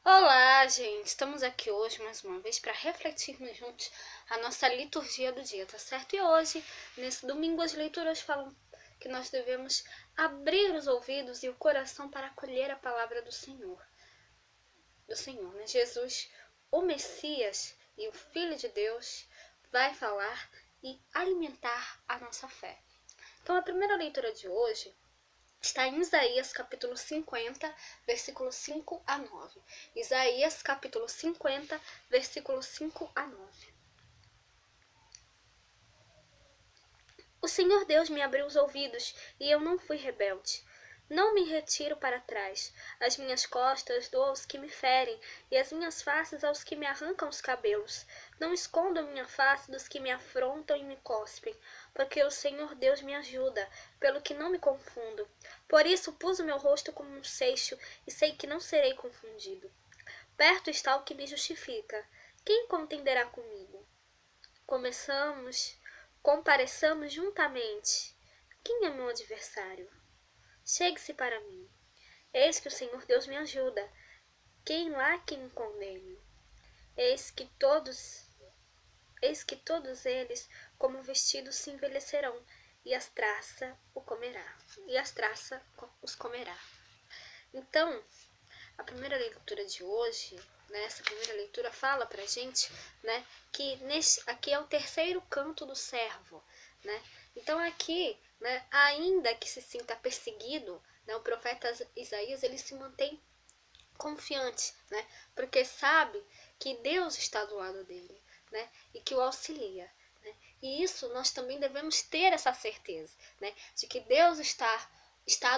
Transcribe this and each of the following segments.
Olá, gente! Estamos aqui hoje mais uma vez para refletirmos juntos a nossa liturgia do dia, tá certo? E hoje, nesse domingo, as leituras falam que nós devemos abrir os ouvidos e o coração para acolher a palavra do Senhor, né? Jesus, o Messias e o Filho de Deus, vai falar e alimentar a nossa fé. Então, a primeira leitura de hoje está em Isaías capítulo 50, versículo 5 a 9. Isaías capítulo 50, versículo 5 a 9. O Senhor Deus me abriu os ouvidos e eu não fui rebelde. Não me retiro para trás. As minhas costas dou aos que me ferem e as minhas faces aos que me arrancam os cabelos. Não escondo a minha face dos que me afrontam e me cospem, porque o Senhor Deus me ajuda, pelo que não me confundo. Por isso pus o meu rosto como um seixo e sei que não serei confundido. Perto está o que me justifica. Quem contenderá comigo? Compareçamos juntamente. Quem é meu adversário? Chegue-se para mim. Eis que o Senhor Deus me ajuda. Quem lá que me condene? Eis que todos eles, como vestidos, se envelhecerão, e as traças os comerá. Então, a primeira leitura de hoje, né, essa primeira leitura fala pra gente, né, que aqui é o terceiro canto do servo, né? Então aqui, né, ainda que se sinta perseguido, né, o profeta Isaías, ele se mantém confiante, né? Porque sabe que Deus está do lado dele, né? E que o auxilia, né? E isso nós também devemos ter essa certeza, né? De que Deus está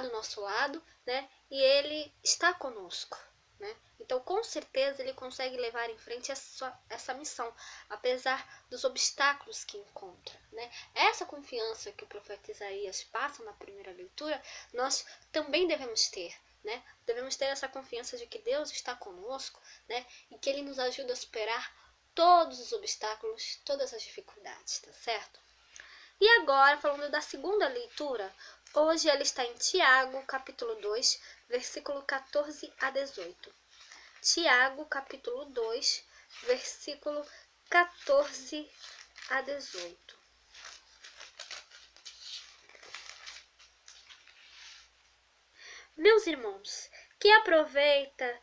do nosso lado, né? E Ele está conosco, né? Então, com certeza, Ele consegue levar em frente essa missão, apesar dos obstáculos que encontra, né? Essa confiança que o profeta Isaías passa na primeira leitura, nós também devemos ter, né? Devemos ter essa confiança de que Deus está conosco, né? E que Ele nos ajuda a superar todos os obstáculos, todas as dificuldades, tá certo? E agora, falando da segunda leitura, hoje ela está em Tiago, capítulo 2, versículo 14 a 18. Tiago, capítulo 2, versículo 14 a 18. Meus irmãos, que aproveita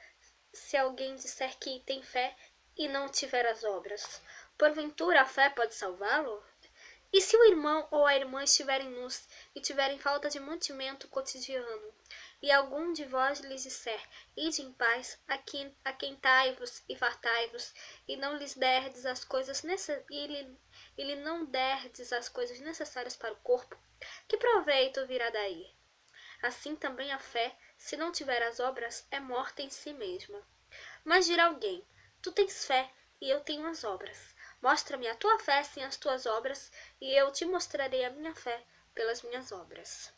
se alguém disser que tem fé e não tiver as obras? Porventura a fé pode salvá-lo? E se o irmão ou a irmã estiverem nus e tiverem falta de mantimento cotidiano, e algum de vós lhes disser, ide em paz, aquentai-vos e fartai-vos, e não lhes derdes as coisas não derdes as coisas necessárias para o corpo, que proveito virá daí? Assim também a fé, se não tiver as obras, é morta em si mesma. Mas dirá alguém, tu tens fé e eu tenho as obras. Mostra-me a tua fé sem as tuas obras, e eu te mostrarei a minha fé pelas minhas obras.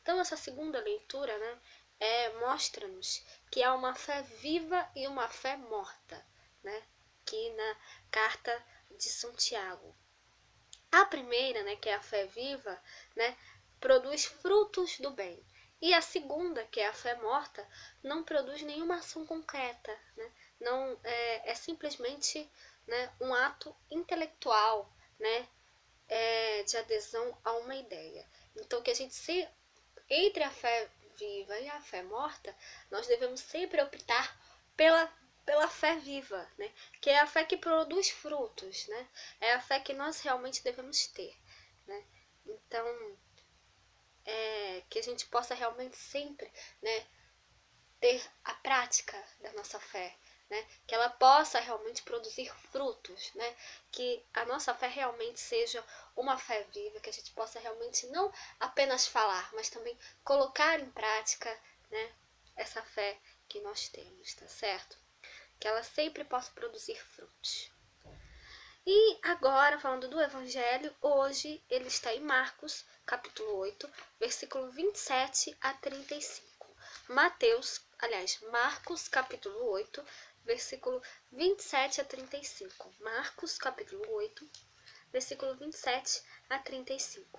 Então, essa segunda leitura, né, mostra-nos que há uma fé viva e uma fé morta, né, aqui na carta de São Tiago. A primeira, né, que é a fé viva, né, produz frutos do bem. E a segunda, que é a fé morta, não produz nenhuma ação concreta, né? Não é simplesmente, né, um ato intelectual, né, de adesão a uma ideia. Então, que a gente entre a fé viva e a fé morta, nós devemos sempre optar pela fé viva, né? Que é a fé que produz frutos, né? É a fé que nós realmente devemos ter, né? Então, que a gente possa realmente sempre, né, ter a prática da nossa fé, né? Que ela possa realmente produzir frutos, né? Que a nossa fé realmente seja uma fé viva, que a gente possa realmente não apenas falar, mas também colocar em prática, né, essa fé que nós temos, tá certo? Que ela sempre possa produzir frutos. E agora, falando do Evangelho, hoje ele está em Marcos, capítulo 8, versículo 27 a 35. Marcos, capítulo 8, versículo 27 a 35. Marcos, capítulo 8, versículo 27 a 35.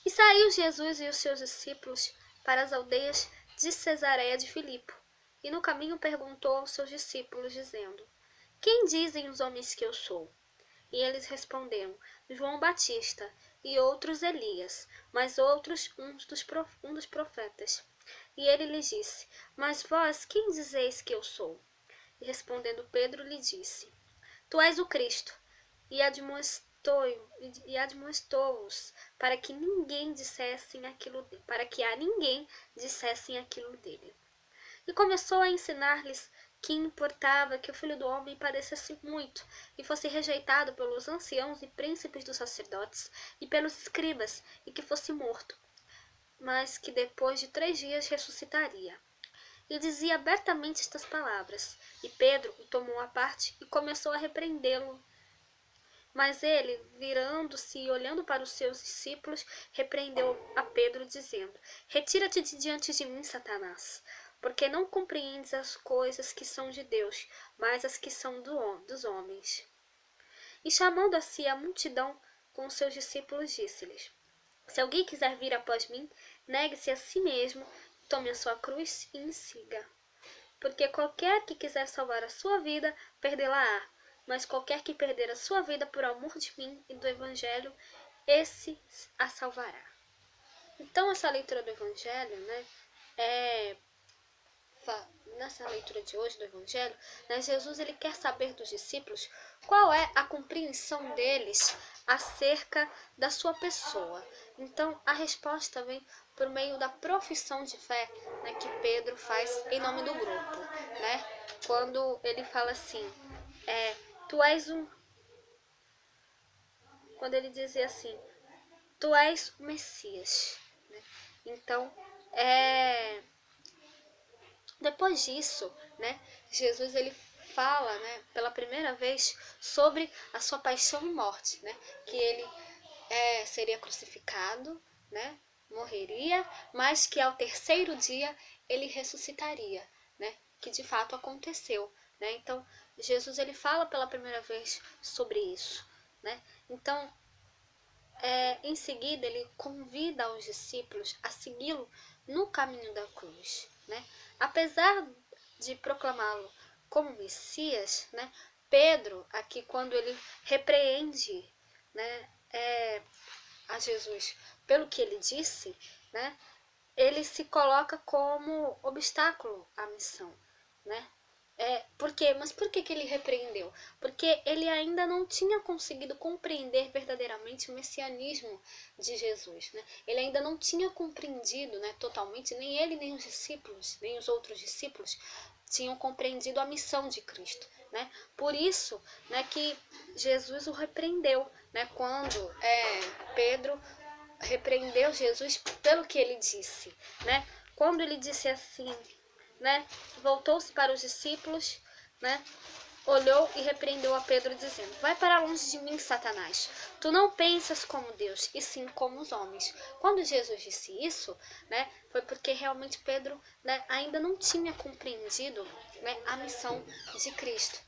E saiu Jesus e os seus discípulos para as aldeias de Cesareia de Filipe. e no caminho perguntou aos seus discípulos, dizendo: Quem dizem os homens que eu sou? E eles responderam: João Batista, e outros Elias, mas outros um dos profetas. E ele lhes disse: Mas vós, quem dizeis que eu sou? E respondendo Pedro lhe disse: Tu és o Cristo. E admoestou-os para que a ninguém dissessem aquilo dele. E começou a ensinar-lhes que importava que o Filho do Homem padecesse muito e fosse rejeitado pelos anciãos e príncipes dos sacerdotes e pelos escribas, e que fosse morto, mas que depois de 3 dias ressuscitaria. E dizia abertamente estas palavras. E Pedro o tomou à parte e começou a repreendê-lo. Mas ele, virando-se e olhando para os seus discípulos, repreendeu a Pedro, dizendo: Retira-te de diante de mim, Satanás, porque não compreendes as coisas que são de Deus, mas as que são dos homens. E chamando a si a multidão com os seus discípulos, disse-lhes: Se alguém quiser vir após mim, negue-se a si mesmo, tome a sua cruz e me siga. Porque qualquer que quiser salvar a sua vida, perdê-la-á. Mas qualquer que perder a sua vida por amor de mim e do Evangelho, esse a salvará. Então, essa leitura do Evangelho, nessa leitura de hoje do Evangelho, Jesus ele quer saber dos discípulos qual é a compreensão deles acerca da sua pessoa. Então, a resposta vem por meio da profissão de fé, que Pedro faz em nome do grupo, Quando ele fala assim, tu és um... Quando ele dizia assim, tu és o Messias, Então, depois disso, Jesus ele fala, pela primeira vez sobre a sua paixão e morte, que ele seria crucificado, morreria, mas que ao 3º dia ele ressuscitaria, que de fato aconteceu, Então, Jesus ele fala pela primeira vez sobre isso, Então, em seguida ele convida os discípulos a segui-lo no caminho da cruz, Apesar de proclamá-lo como Messias, Pedro, aqui quando ele repreende, a Jesus pelo que ele disse, ele se coloca como obstáculo à missão, Mas por que ele repreendeu? Porque ele ainda não tinha conseguido compreender verdadeiramente o messianismo de Jesus, Ele ainda não tinha compreendido, totalmente, nem ele, nem os discípulos, nem os outros discípulos tinham compreendido a missão de Cristo, Por isso, que Jesus o repreendeu, quando Pedro repreendeu Jesus pelo que ele disse, Quando ele disse assim, voltou-se para os discípulos, olhou e repreendeu a Pedro, dizendo: Vai para longe de mim, Satanás. Tu não pensas como Deus, e sim como os homens. Quando Jesus disse isso, foi porque realmente Pedro, ainda não tinha compreendido, a missão de Cristo,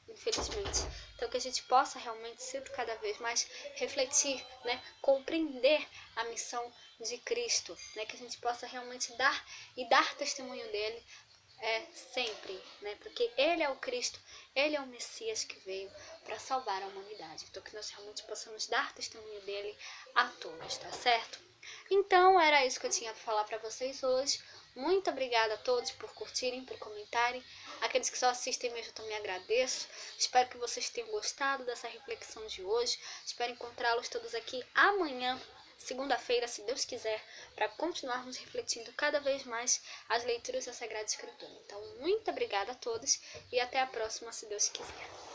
infelizmente. Então, que a gente possa realmente sempre cada vez mais refletir, compreender a missão de Cristo, que a gente possa realmente dar testemunho dele sempre, porque ele é o Cristo, ele é o Messias que veio para salvar a humanidade. Então, que nós realmente possamos dar testemunho dele a todos, tá certo? Então, era isso que eu tinha para falar para vocês hoje. Muito obrigada a todos por curtirem, por comentarem. Aqueles que só assistem mesmo, eu também agradeço. Espero que vocês tenham gostado dessa reflexão de hoje. Espero encontrá-los todos aqui amanhã, segunda-feira, se Deus quiser, para continuarmos refletindo cada vez mais as leituras da Sagrada Escritura. Então, muito obrigada a todos e até a próxima, se Deus quiser.